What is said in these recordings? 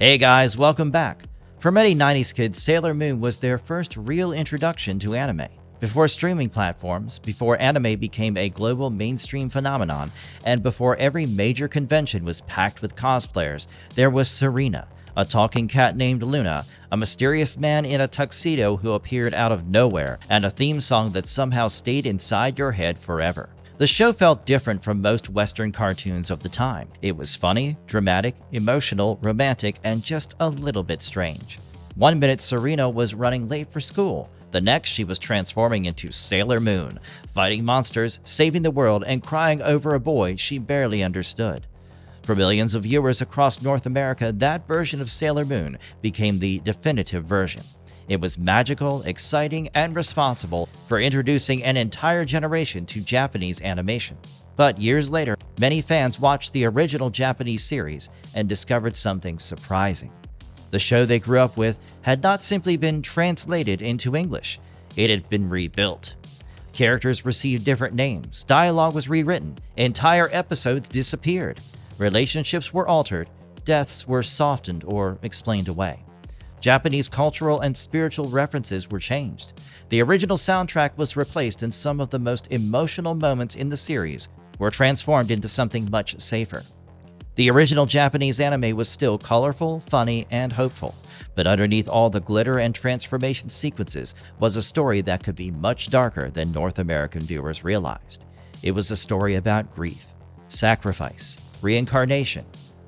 Hey guys, welcome back. For many 90s kids, Sailor Moon was their first real introduction to anime. Before streaming platforms, before anime became a global mainstream phenomenon, and before every major convention was packed with cosplayers, there was Serena, a talking cat named Luna, a mysterious man in a tuxedo who appeared out of nowhere, and a theme song that somehow stayed inside your head forever. The show felt different from most Western cartoons of the time. It was funny, dramatic, emotional, romantic, and just a little bit strange. One minute Serena was running late for school. The next she was transforming into Sailor Moon, fighting monsters, saving the world, and crying over a boy she barely understood. For millions of viewers across North America, that version of Sailor Moon became the definitive version. It was magical, exciting, and responsible for introducing an entire generation to Japanese animation. But years later, many fans watched the original Japanese series and discovered something surprising. The show they grew up with had not simply been translated into English, it had been rebuilt. Characters received different names, dialogue was rewritten, entire episodes disappeared, relationships were altered, deaths were softened or explained away. Japanese cultural and spiritual references were changed. The original soundtrack was replaced, and some of the most emotional moments in the series were transformed into something much safer. The original Japanese anime was still colorful, funny, and hopeful, but underneath all the glitter and transformation sequences was a story that could be much darker than North American viewers realized. It was a story about grief, sacrifice, reincarnation,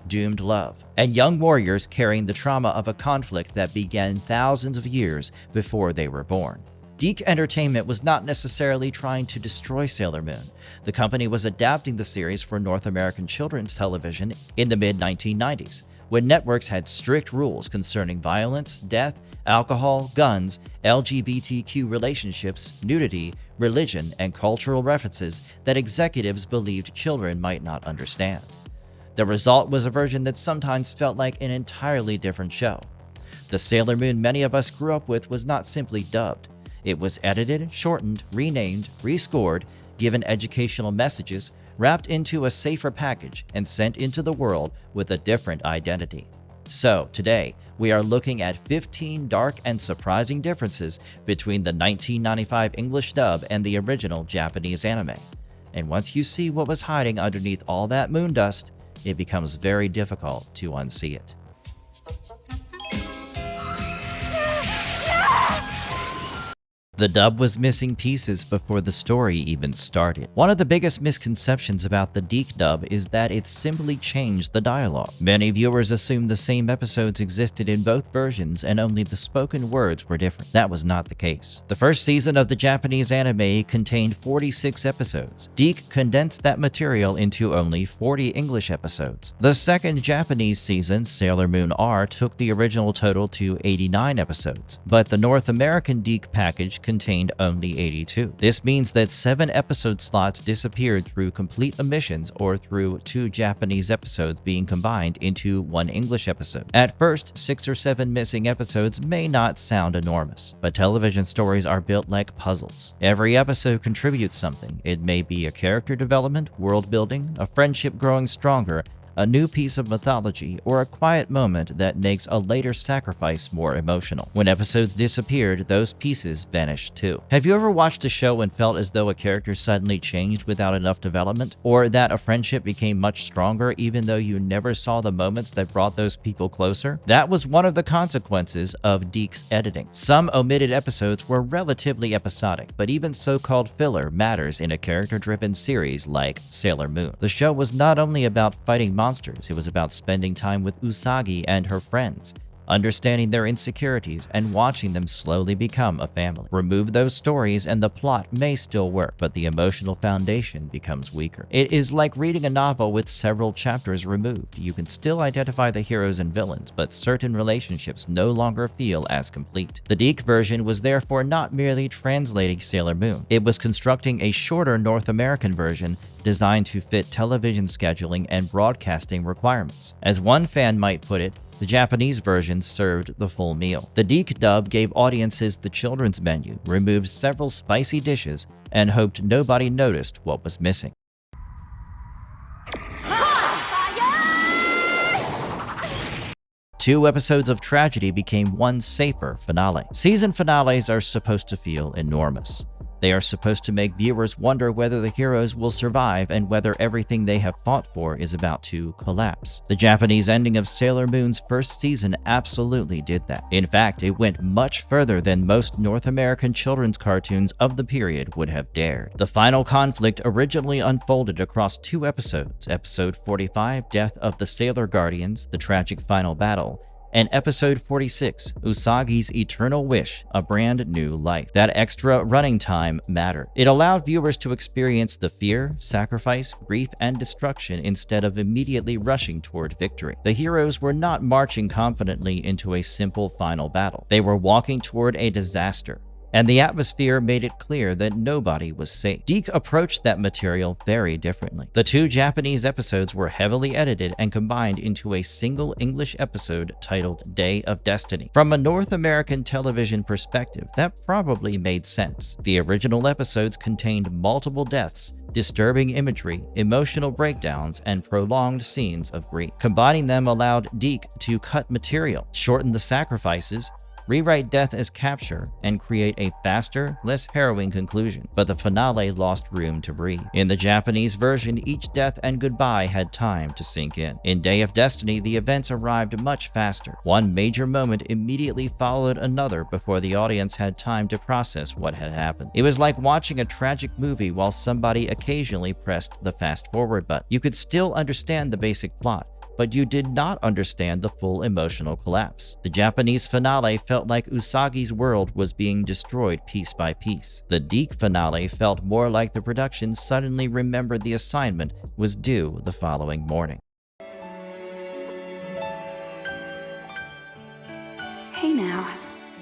doomed love, and young warriors carrying the trauma of a conflict that began thousands of years before they were born. DiC Entertainment was not necessarily trying to destroy Sailor Moon. The company was adapting the series for North American children's television in the mid-1990s, when networks had strict rules concerning violence, death, alcohol, guns, LGBTQ relationships, nudity, religion, and cultural references that executives believed children might not understand. The result was a version that sometimes felt like an entirely different show. The Sailor Moon many of us grew up with was not simply dubbed. It was edited, shortened, renamed, rescored, given educational messages, wrapped into a safer package, and sent into the world with a different identity. So, today, we are looking at 15 dark and surprising differences between the 1995 English dub and the original Japanese anime. And once you see what was hiding underneath all that moon dust, it becomes very difficult to unsee it. The dub was missing pieces before the story even started. One of the biggest misconceptions about the DiC dub is that it simply changed the dialogue. Many viewers assumed the same episodes existed in both versions and only the spoken words were different. That was not the case. The first season of the Japanese anime contained 46 episodes. DiC condensed that material into only 40 English episodes. The second Japanese season, Sailor Moon R, took the original total to 89 episodes, but the North American DiC package contained only 82. This means that 7 episode slots disappeared through complete omissions or through 2 Japanese episodes being combined into 1 English episode. At first, 6 or 7 missing episodes may not sound enormous, but television stories are built like puzzles. Every episode contributes something. It may be a character development, world building, a friendship growing stronger, a new piece of mythology, or a quiet moment that makes a later sacrifice more emotional. When episodes disappeared, those pieces vanished too. Have you ever watched a show and felt as though a character suddenly changed without enough development? Or that a friendship became much stronger even though you never saw the moments that brought those people closer? That was one of the consequences of DiC's editing. Some omitted episodes were relatively episodic, but even so-called filler matters in a character-driven series like Sailor Moon. The show was not only about fighting monsters, it was about spending time with Usagi and her friends, understanding their insecurities, and watching them slowly become a family. Remove those stories and the plot may still work, but the emotional foundation becomes weaker. It is like reading a novel with several chapters removed. You can still identify the heroes and villains, but certain relationships no longer feel as complete. The DiC version was therefore not merely translating Sailor Moon. It was constructing a shorter North American version designed to fit television scheduling and broadcasting requirements. As one fan might put it, the Japanese version served the full meal. The DiC dub gave audiences the children's menu, removed several spicy dishes, and hoped nobody noticed what was missing. 2 episodes of tragedy became one safer finale. Season finales are supposed to feel enormous. They are supposed to make viewers wonder whether the heroes will survive and whether everything they have fought for is about to collapse. The Japanese ending of Sailor Moon's first season absolutely did that. In fact, it went much further than most North American children's cartoons of the period would have dared. The final conflict originally unfolded across 2 episodes, Episode 45, Death of the Sailor Guardians, the tragic final battle, and Episode 46, Usagi's Eternal Wish, a brand new life. That extra running time mattered. It allowed viewers to experience the fear, sacrifice, grief, and destruction instead of immediately rushing toward victory. The heroes were not marching confidently into a simple final battle. They were walking toward a disaster, and the atmosphere made it clear that nobody was safe. DiC approached that material very differently. The 2 Japanese episodes were heavily edited and combined into a single English episode titled Day of Destiny. From a North American television perspective, that probably made sense. The original episodes contained multiple deaths, disturbing imagery, emotional breakdowns, and prolonged scenes of grief. Combining them allowed DiC to cut material, shorten the sacrifices, rewrite death as capture, and create a faster, less harrowing conclusion. But the finale lost room to breathe. In the Japanese version, each death and goodbye had time to sink in. In Day of Destiny, the events arrived much faster. One major moment immediately followed another before the audience had time to process what had happened. It was like watching a tragic movie while somebody occasionally pressed the fast-forward button. You could still understand the basic plot, but you did not understand the full emotional collapse. The Japanese finale felt like Usagi's world was being destroyed piece by piece. The DiC finale felt more like the production suddenly remembered the assignment was due the following morning. Hey now,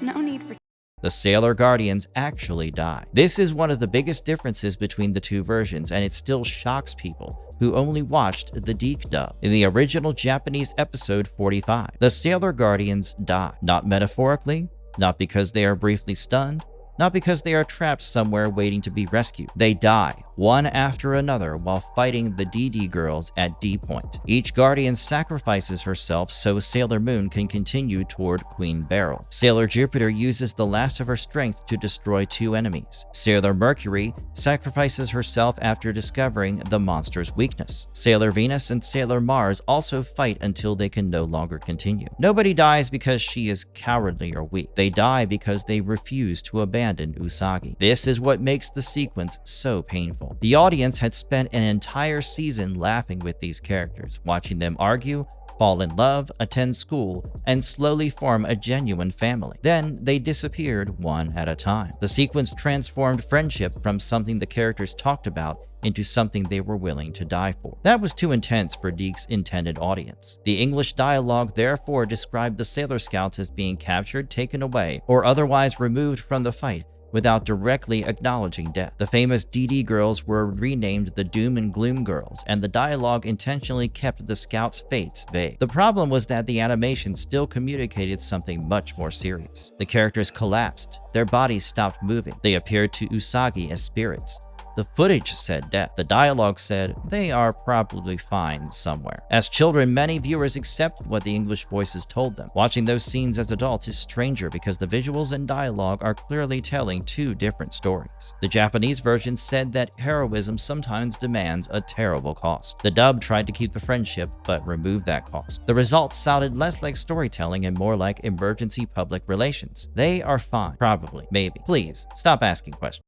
no need for... The Sailor Guardians actually die. This is one of the biggest differences between the 2 versions, and it still shocks people who only watched the DiC dub. In the original Japanese episode 45, the Sailor Guardians die. Not metaphorically, not because they are briefly stunned, not because they are trapped somewhere waiting to be rescued. They die, one after another, while fighting the DD girls at D Point. Each Guardian sacrifices herself so Sailor Moon can continue toward Queen Beryl. Sailor Jupiter uses the last of her strength to destroy 2 enemies. Sailor Mercury sacrifices herself after discovering the monster's weakness. Sailor Venus and Sailor Mars also fight until they can no longer continue. Nobody dies because she is cowardly or weak. They die because they refuse to abandon Usagi. This is what makes the sequence so painful. The audience had spent an entire season laughing with these characters, watching them argue, fall in love, attend school, and slowly form a genuine family. Then they disappeared one at a time. The sequence transformed friendship from something the characters talked about into something they were willing to die for. That was too intense for DiC's intended audience. The English dialogue therefore described the Sailor Scouts as being captured, taken away, or otherwise removed from the fight without directly acknowledging death. The famous DD girls were renamed the Doom and Gloom girls, and the dialogue intentionally kept the Scouts' fates vague. The problem was that the animation still communicated something much more serious. The characters collapsed, their bodies stopped moving, they appeared to Usagi as spirits. The footage said death. The dialogue said they are probably fine somewhere. As children, many viewers accepted what the English voices told them. Watching those scenes as adults is stranger because the visuals and dialogue are clearly telling 2 different stories. The Japanese version said that heroism sometimes demands a terrible cost. The dub tried to keep the friendship, but removed that cost. The results sounded less like storytelling and more like emergency public relations. They are fine. Probably. Maybe. Please, stop asking questions.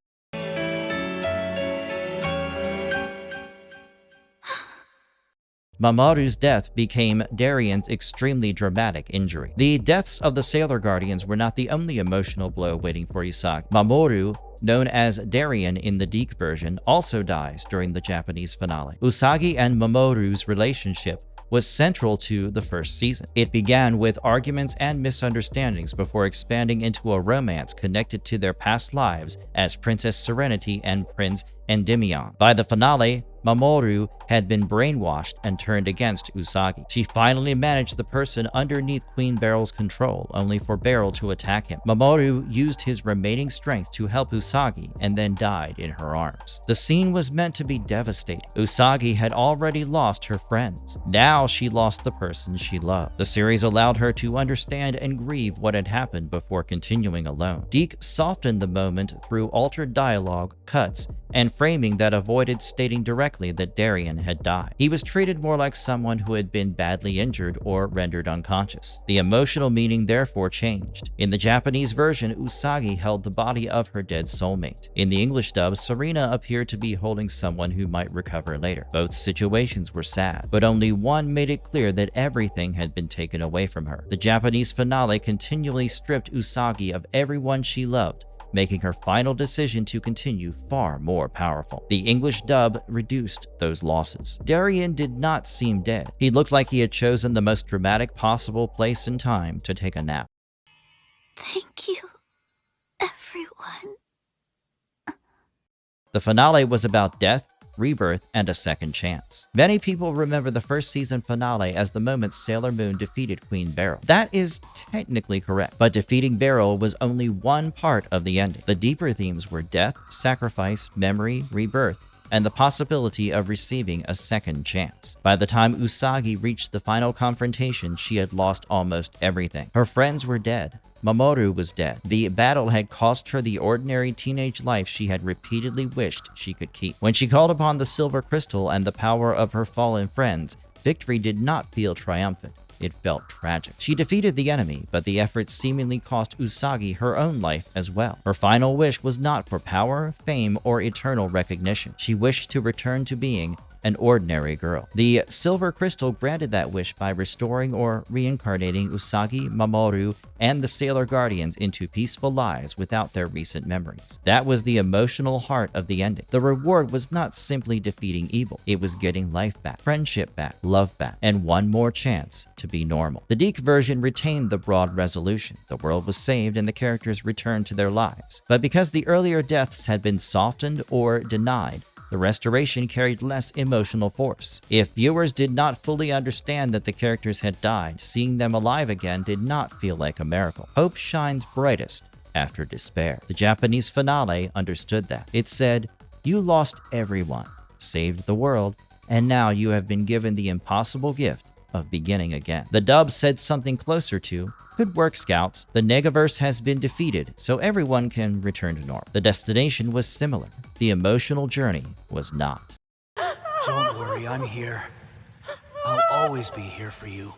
Mamoru's death became Darien's extremely dramatic injury. The deaths of the Sailor Guardians were not the only emotional blow waiting for Usagi. Mamoru, known as Darien in the DiC version, also dies during the Japanese finale. Usagi and Mamoru's relationship was central to the first season. It began with arguments and misunderstandings before expanding into a romance connected to their past lives as Princess Serenity and Prince Endymion. By the finale, Mamoru had been brainwashed and turned against Usagi. She finally managed the person underneath Queen Beryl's control, only for Beryl to attack him. Mamoru used his remaining strength to help Usagi and then died in her arms. The scene was meant to be devastating. Usagi had already lost her friends. Now she lost the person she loved. The series allowed her to understand and grieve what had happened before continuing alone. Deke softened the moment through altered dialogue, cuts, and framing that avoided stating directly that Darien had died. He was treated more like someone who had been badly injured or rendered unconscious. The emotional meaning therefore changed. In the Japanese version, Usagi held the body of her dead soulmate. In the English dub, Serena appeared to be holding someone who might recover later. Both situations were sad, but only one made it clear that everything had been taken away from her. The Japanese finale continually stripped Usagi of everyone she loved, making her final decision to continue far more powerful. The English dub reduced those losses. Darien did not seem dead. He looked like he had chosen the most dramatic possible place and time to take a nap. Thank you, everyone. The finale was about death, rebirth, and a second chance. Many people remember the first season finale as the moment Sailor Moon defeated Queen Beryl. That is technically correct, but defeating Beryl was only one part of the ending. The deeper themes were death, sacrifice, memory, rebirth, and the possibility of receiving a second chance. By the time Usagi reached the final confrontation, she had lost almost everything. Her friends were dead. Mamoru was dead. The battle had cost her the ordinary teenage life she had repeatedly wished she could keep. When she called upon the silver crystal and the power of her fallen friends, victory did not feel triumphant. It felt tragic. She defeated the enemy, but the effort seemingly cost Usagi her own life as well. Her final wish was not for power, fame, or eternal recognition. She wished to return to being an ordinary girl. The silver crystal granted that wish by restoring or reincarnating Usagi, Mamoru, and the Sailor Guardians into peaceful lives without their recent memories. That was the emotional heart of the ending. The reward was not simply defeating evil. It was getting life back, friendship back, love back, and one more chance to be normal. The Deke version retained the broad resolution. The world was saved and the characters returned to their lives. But because the earlier deaths had been softened or denied, the restoration carried less emotional force. If viewers did not fully understand that the characters had died, seeing them alive again did not feel like a miracle. Hope shines brightest after despair. The Japanese finale understood that. It said, "You lost everyone, saved the world, and now you have been given the impossible gift of beginning again." The dub said something closer to, "Good work, Scouts. The Negaverse has been defeated, so everyone can return to normal." The destination was similar. The emotional journey was not. Don't worry, I'm here. I'll always be here for you.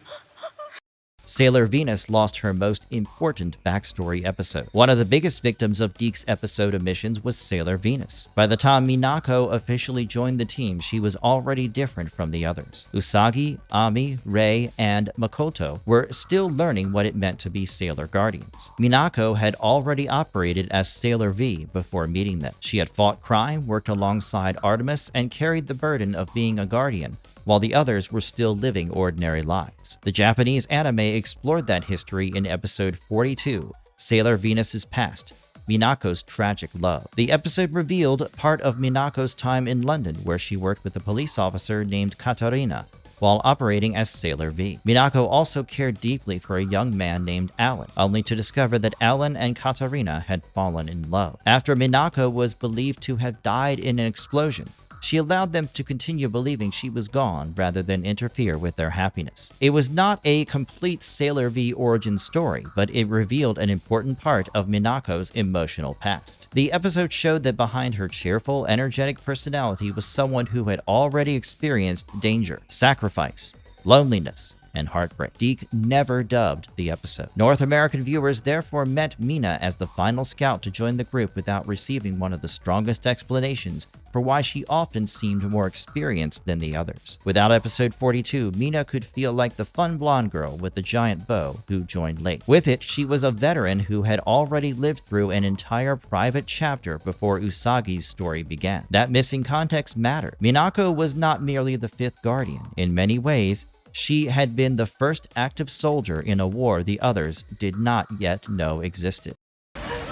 Sailor Venus lost her most important backstory episode. One of the biggest victims of Deke's episode omissions was Sailor Venus. By the time Minako officially joined the team, she was already different from the others. Usagi, Ami, Rei, and Makoto were still learning what it meant to be Sailor Guardians. Minako had already operated as Sailor V before meeting them. She had fought crime, worked alongside Artemis, and carried the burden of being a guardian, while the others were still living ordinary lives. The Japanese anime explored that history in episode 42, Sailor Venus's Past, Minako's Tragic Love. The episode revealed part of Minako's time in London, where she worked with a police officer named Katarina while operating as Sailor V. Minako also cared deeply for a young man named Alan, only to discover that Alan and Katarina had fallen in love. After Minako was believed to have died in an explosion, she allowed them to continue believing she was gone rather than interfere with their happiness. It was not a complete Sailor V origin story, but it revealed an important part of Minako's emotional past. The episode showed that behind her cheerful, energetic personality was someone who had already experienced danger, sacrifice, loneliness, and heartbreak. Deke never dubbed the episode. North American viewers therefore met Mina as the final scout to join the group without receiving one of the strongest explanations for why she often seemed more experienced than the others. Without episode 42, Mina could feel like the fun blonde girl with the giant bow who joined late. With it, she was a veteran who had already lived through an entire private chapter before Usagi's story began. That missing context mattered. Minako was not merely the fifth guardian. In many ways, she had been the first active soldier in a war the others did not yet know existed.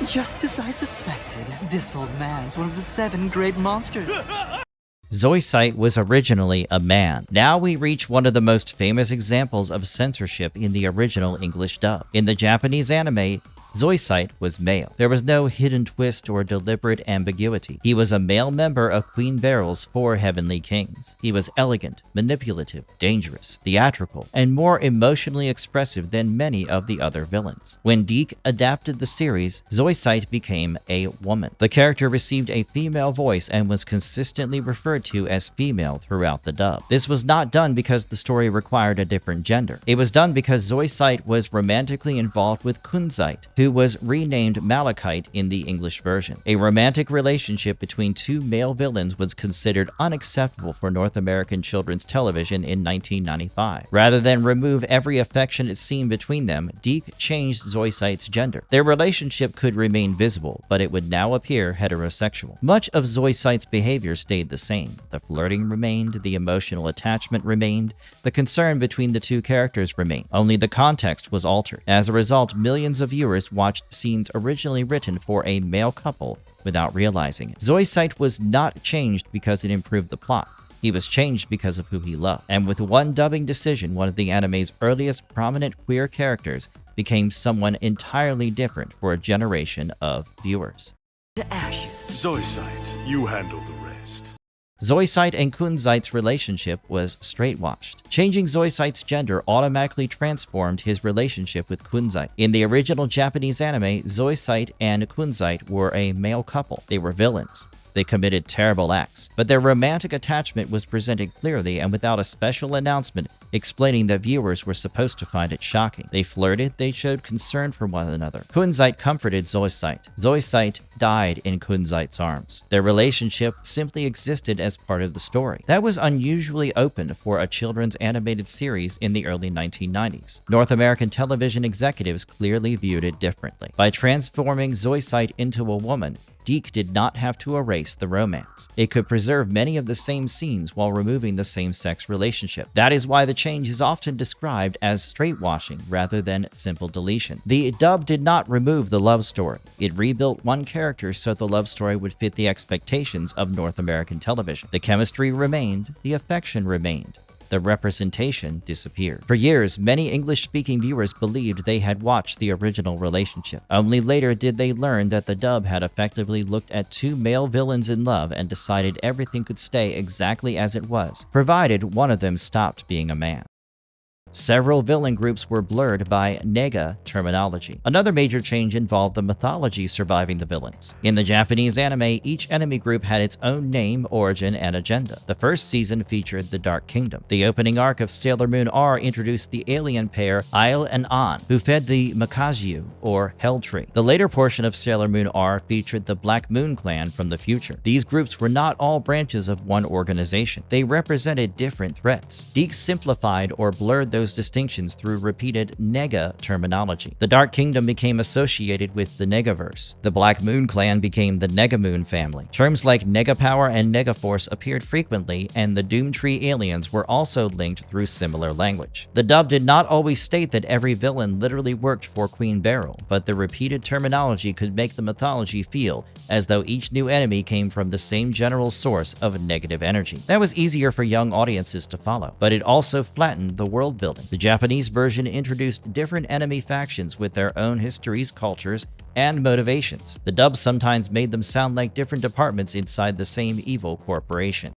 Just as I suspected, this old man's one of the 7 great monsters. Zoisite was originally a man. Now we reach one of the most famous examples of censorship in the original English dub. In the Japanese anime, Zoisite was male. There was no hidden twist or deliberate ambiguity. He was a male member of Queen Beryl's 4 heavenly kings. He was elegant, manipulative, dangerous, theatrical, and more emotionally expressive than many of the other villains. When DiC adapted the series, Zoisite became a woman. The character received a female voice and was consistently referred to as female throughout the dub. This was not done because the story required a different gender. It was done because Zoisite was romantically involved with Kunzite, who was renamed Malachite in the English version. A romantic relationship between 2 male villains was considered unacceptable for North American children's television in 1995. Rather than remove every affectionate scene between them, DiC changed Zoisite's gender. Their relationship could remain visible, but it would now appear heterosexual. Much of Zoisite's behavior stayed the same. The flirting remained, the emotional attachment remained, the concern between the 2 characters remained. Only the context was altered. As a result, millions of viewers watched scenes originally written for a male couple without realizing it. Zoisite was not changed because it improved the plot. He was changed because of who he loved. And with one dubbing decision, one of the anime's earliest prominent queer characters became someone entirely different for a generation of viewers. To ashes. Zoisite, you handle the rest. Zoisite and Kunzite's relationship was straightwashed. Changing Zoisite's gender automatically transformed his relationship with Kunzite. In the original Japanese anime, Zoisite and Kunzite were a male couple. They were villains. They committed terrible acts, but their romantic attachment was presented clearly and without a special announcement explaining that viewers were supposed to find it shocking. They flirted, they showed concern for one another. Kunzite comforted Zoisite. Zoisite died in Kunzite's arms. Their relationship simply existed as part of the story. That was unusually open for a children's animated series in the early 1990s. North American television executives clearly viewed it differently. By transforming Zoisite into a woman, DiC did not have to erase the romance. It could preserve many of the same scenes while removing the same-sex relationship. That is why the change is often described as straightwashing rather than simple deletion. The dub did not remove the love story. It rebuilt one character so the love story would fit the expectations of North American television. The chemistry remained, the affection remained. The representation disappeared. For years, many English-speaking viewers believed they had watched the original relationship. Only later did they learn that the dub had effectively looked at 2 male villains in love and decided everything could stay exactly as it was, provided one of them stopped being a man. Several villain groups were blurred by nega terminology. Another major change involved the mythology surviving the villains. In the Japanese anime, each enemy group had its own name, origin, and agenda. The first season featured the Dark Kingdom. The opening arc of Sailor Moon R introduced the alien pair Isle and An, who fed the Makazu, or Hell Tree. The later portion of Sailor Moon R featured the Black Moon Clan from the future. These groups were not all branches of one organization. They represented different threats. DiC simplified or blurred those distinctions through repeated nega terminology. The Dark Kingdom became associated with the Negaverse. The Black Moon Clan became the Negamoon family. Terms like Negapower and Negaforce appeared frequently, and the Doomtree aliens were also linked through similar language. The dub did not always state that every villain literally worked for Queen Beryl, but the repeated terminology could make the mythology feel as though each new enemy came from the same general source of negative energy. That was easier for young audiences to follow, but it also flattened the world building. The Japanese version introduced different enemy factions with their own histories, cultures, and motivations. The dub sometimes made them sound like different departments inside the same evil corporation.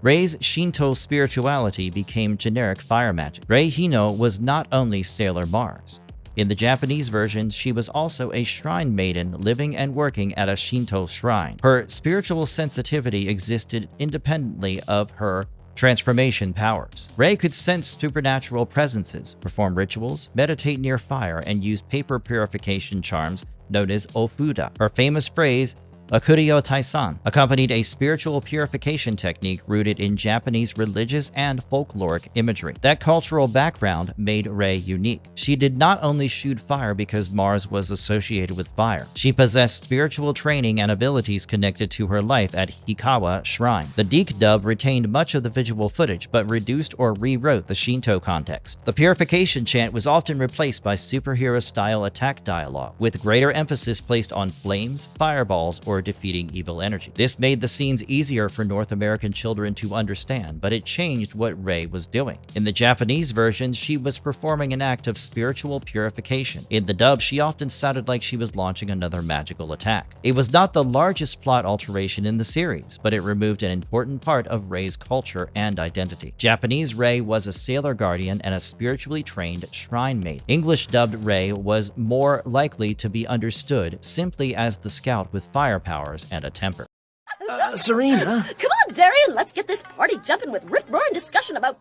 Rei's Shinto spirituality became generic fire magic. Rei Hino was not only Sailor Mars. In the Japanese version, she was also a shrine maiden living and working at a Shinto shrine. Her spiritual sensitivity existed independently of her transformation powers. Rei could sense supernatural presences, perform rituals, meditate near fire, and use paper purification charms known as ofuda. Her famous phrase, Akuryo Taisan accompanied a spiritual purification technique rooted in Japanese religious and folkloric imagery. That cultural background made Rei unique. She did not only shoot fire because Mars was associated with fire. She possessed spiritual training and abilities connected to her life at Hikawa Shrine. The Deke dub retained much of the visual footage, but reduced or rewrote the Shinto context. The purification chant was often replaced by superhero-style attack dialogue, with greater emphasis placed on flames, fireballs, or defeating evil energy. This made the scenes easier for North American children to understand, but it changed what Rei was doing. In the Japanese version, she was performing an act of spiritual purification. In the dub, she often sounded like she was launching another magical attack. It was not the largest plot alteration in the series, but it removed an important part of Rei's culture and identity. Japanese Rei was a sailor guardian and a spiritually trained shrine maid. English dubbed Rei was more likely to be understood simply as the scout with fire powers and a temper. Serena? Come on, Darien, let's get this party jumping with rip-roaring discussion about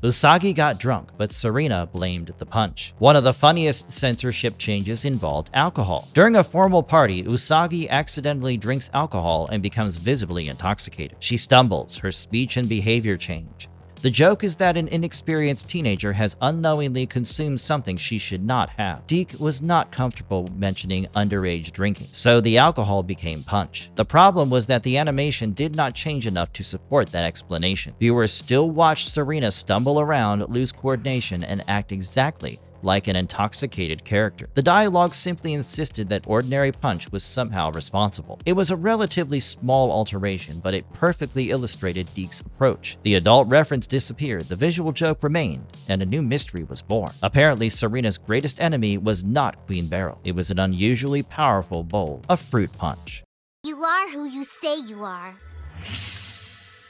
Usagi got drunk, but Serena blamed the punch. One of the funniest censorship changes involved alcohol. During a formal party, Usagi accidentally drinks alcohol and becomes visibly intoxicated. She stumbles, her speech and behavior change. The joke is that an inexperienced teenager has unknowingly consumed something she should not have. Deke was not comfortable mentioning underage drinking, so the alcohol became punch. The problem was that the animation did not change enough to support that explanation. Viewers still watched Serena stumble around, lose coordination, and act exactly like an intoxicated character. The dialogue simply insisted that ordinary punch was somehow responsible. It was a relatively small alteration, but it perfectly illustrated Deke's approach. The adult reference disappeared, the visual joke remained, and a new mystery was born. Apparently, Serena's greatest enemy was not Queen Beryl. It was an unusually powerful bowl, a fruit punch. You are who you say you are.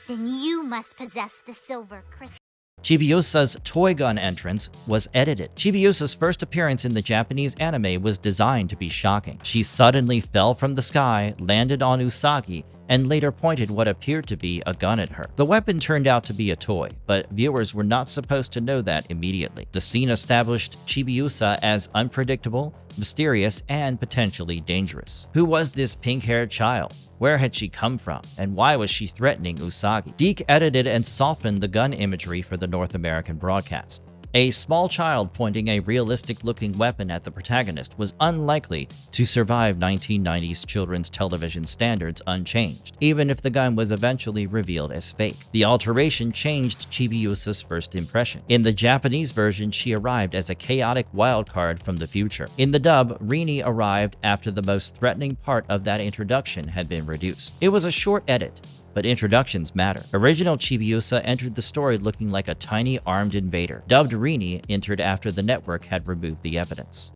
Then you must possess the silver crystal. Chibiusa's toy gun entrance was edited. Chibiusa's first appearance in the Japanese anime was designed to be shocking. She suddenly fell from the sky, landed on Usagi, and later pointed what appeared to be a gun at her. The weapon turned out to be a toy, but viewers were not supposed to know that immediately. The scene established Chibiusa as unpredictable, mysterious, and potentially dangerous. Who was this pink-haired child? Where had she come from? And why was she threatening Usagi? Deke edited and softened the gun imagery for the North American broadcast. A small child pointing a realistic-looking weapon at the protagonist was unlikely to survive 1990s children's television standards unchanged, even if the gun was eventually revealed as fake. The alteration changed Chibiusa's first impression. In the Japanese version, she arrived as a chaotic wildcard from the future. In the dub, Rini arrived after the most threatening part of that introduction had been reduced. It was a short edit, but introductions matter. Original Chibiusa entered the story looking like a tiny armed invader. Dubbed Rini entered after the network had removed the evidence.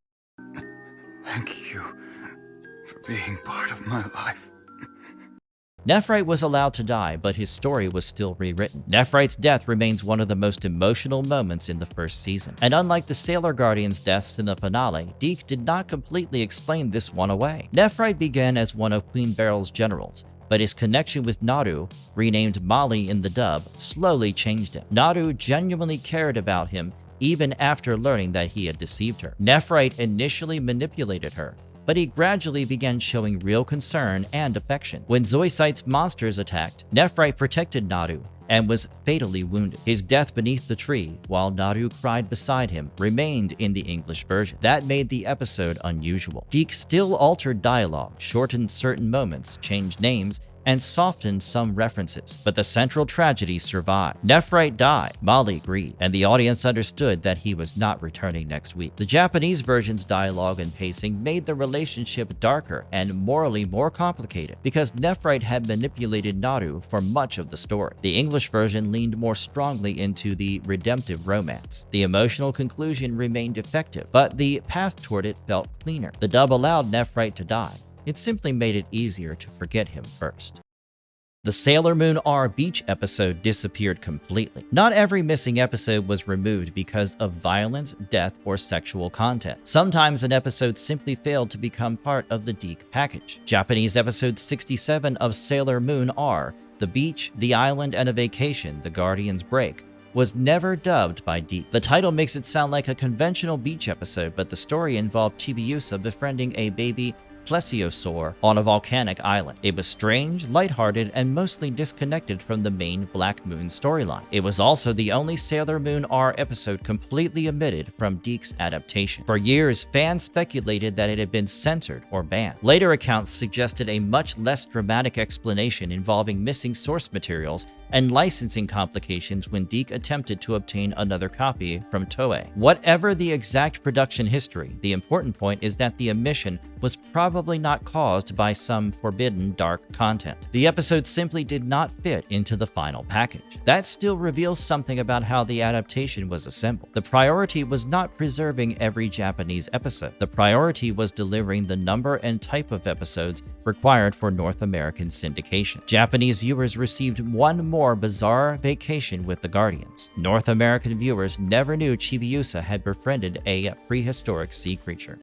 Thank you for being part of my life. Nephrite was allowed to die, but his story was still rewritten. Nephrite's death remains one of the most emotional moments in the first season. And unlike the Sailor Guardian's deaths in the finale, Deke did not completely explain this one away. Nephrite began as one of Queen Beryl's generals, but his connection with Naru, renamed Molly in the dub, slowly changed him. Naru genuinely cared about him even after learning that he had deceived her. Nephrite initially manipulated her, but he gradually began showing real concern and affection. When Zoisite's monsters attacked, Nephrite protected Naru and was fatally wounded. His death beneath the tree, while Naru cried beside him, remained in the English version. That made the episode unusual. Deke still altered dialogue, shortened certain moments, changed names, and softened some references, but the central tragedy survived. Nephrite died, Molly grieved, and the audience understood that he was not returning next week. The Japanese version's dialogue and pacing made the relationship darker and morally more complicated because Nephrite had manipulated Naru for much of the story. The English version leaned more strongly into the redemptive romance. The emotional conclusion remained effective, but the path toward it felt cleaner. The dub allowed Nephrite to die. It simply made it easier to forget him first. The Sailor Moon R beach episode disappeared completely. Not every missing episode was removed because of violence, death, or sexual content. Sometimes an episode simply failed to become part of the Deke package. Japanese episode 67 of Sailor Moon R, The Beach, The Island, and a Vacation, The Guardian's Break, was never dubbed by Deke. The title makes it sound like a conventional beach episode, but the story involved Chibiusa befriending a baby plesiosaur on a volcanic island. It was strange, lighthearted, and mostly disconnected from the main Black Moon storyline. It was also the only Sailor Moon R episode completely omitted from DiC's adaptation. For years, fans speculated that it had been censored or banned. Later accounts suggested a much less dramatic explanation involving missing source materials and licensing complications when DiC attempted to obtain another copy from Toei. Whatever the exact production history, the important point is that the omission was probably not caused by some forbidden dark content. The episode simply did not fit into the final package. That still reveals something about how the adaptation was assembled. The priority was not preserving every Japanese episode. The priority was delivering the number and type of episodes required for North American syndication. Japanese viewers received one more bizarre vacation with the Guardians. North American viewers never knew Chibiusa had befriended a prehistoric sea creature.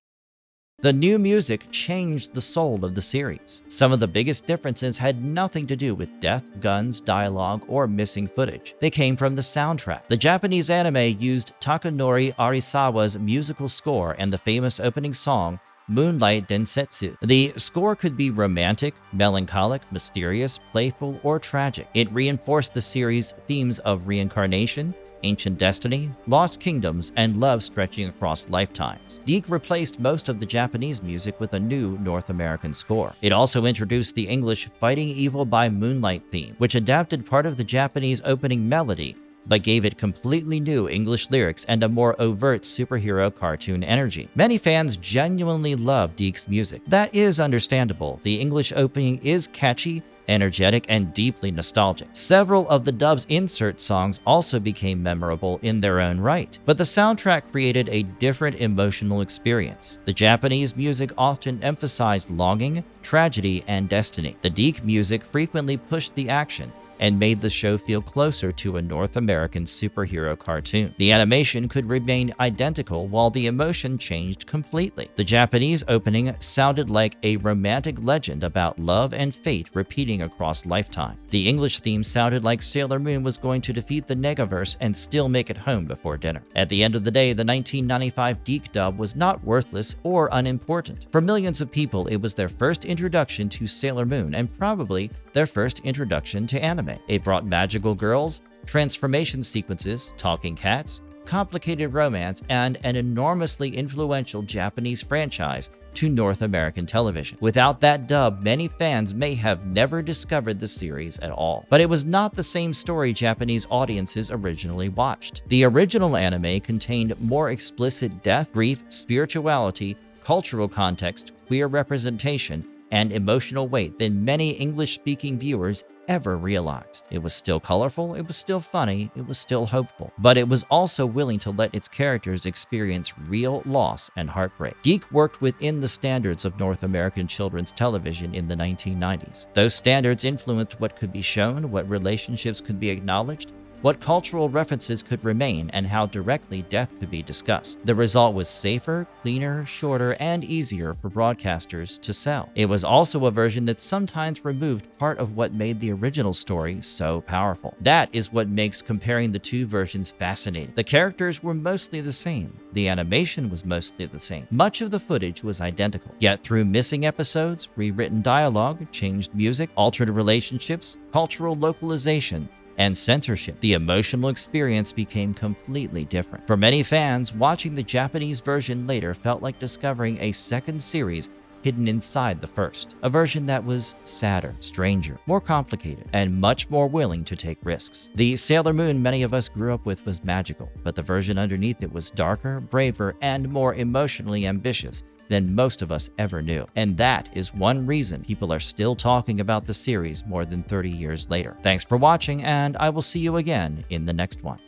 The new music changed the soul of the series. Some of the biggest differences had nothing to do with death, guns, dialogue, or missing footage. They came from the soundtrack. The Japanese anime used Takanori Arisawa's musical score and the famous opening song, Moonlight Densetsu. The score could be romantic, melancholic, mysterious, playful, or tragic. It reinforced the series' themes of reincarnation, ancient destiny, lost kingdoms, and love stretching across lifetimes. DiC replaced most of the Japanese music with a new North American score. It also introduced the English Fighting Evil by Moonlight theme, which adapted part of the Japanese opening melody but gave it completely new English lyrics and a more overt superhero cartoon energy. Many fans genuinely love DiC's music. That is understandable. The English opening is catchy, energetic, and deeply nostalgic. Several of the dub's insert songs also became memorable in their own right, but the soundtrack created a different emotional experience. The Japanese music often emphasized longing, tragedy, and destiny. The DiC music frequently pushed the action and made the show feel closer to a North American superhero cartoon. The animation could remain identical while the emotion changed completely. The Japanese opening sounded like a romantic legend about love and fate repeating across lifetime. The English theme sounded like Sailor Moon was going to defeat the Negaverse and still make it home before dinner. At the end of the day, the 1995 DiC dub was not worthless or unimportant. For millions of people, it was their first introduction to Sailor Moon and probably their first introduction to anime. It brought magical girls, transformation sequences, talking cats, complicated romance, and an enormously influential Japanese franchise to North American television. Without that dub, many fans may have never discovered the series at all. But it was not the same story Japanese audiences originally watched. The original anime contained more explicit death, grief, spirituality, cultural context, queer representation, and emotional weight than many English-speaking viewers ever realized. It was still colorful, it was still funny, it was still hopeful, but it was also willing to let its characters experience real loss and heartbreak. DiC worked within the standards of North American children's television in the 1990s. Those standards influenced what could be shown, what relationships could be acknowledged, what cultural references could remain, and how directly death could be discussed. The result was safer, cleaner, shorter, and easier for broadcasters to sell. It was also a version that sometimes removed part of what made the original story so powerful. That is what makes comparing the two versions fascinating. The characters were mostly the same. The animation was mostly the same. Much of the footage was identical. Yet through missing episodes, rewritten dialogue, changed music, altered relationships, cultural localization, and censorship, the emotional experience became completely different. For many fans, watching the Japanese version later felt like discovering a second series hidden inside the first. A version that was sadder, stranger, more complicated, and much more willing to take risks. The Sailor Moon many of us grew up with was magical, but the version underneath it was darker, braver, and more emotionally ambitious than most of us ever knew. And that is one reason people are still talking about the series more than 30 years later. Thanks for watching, and I will see you again in the next one.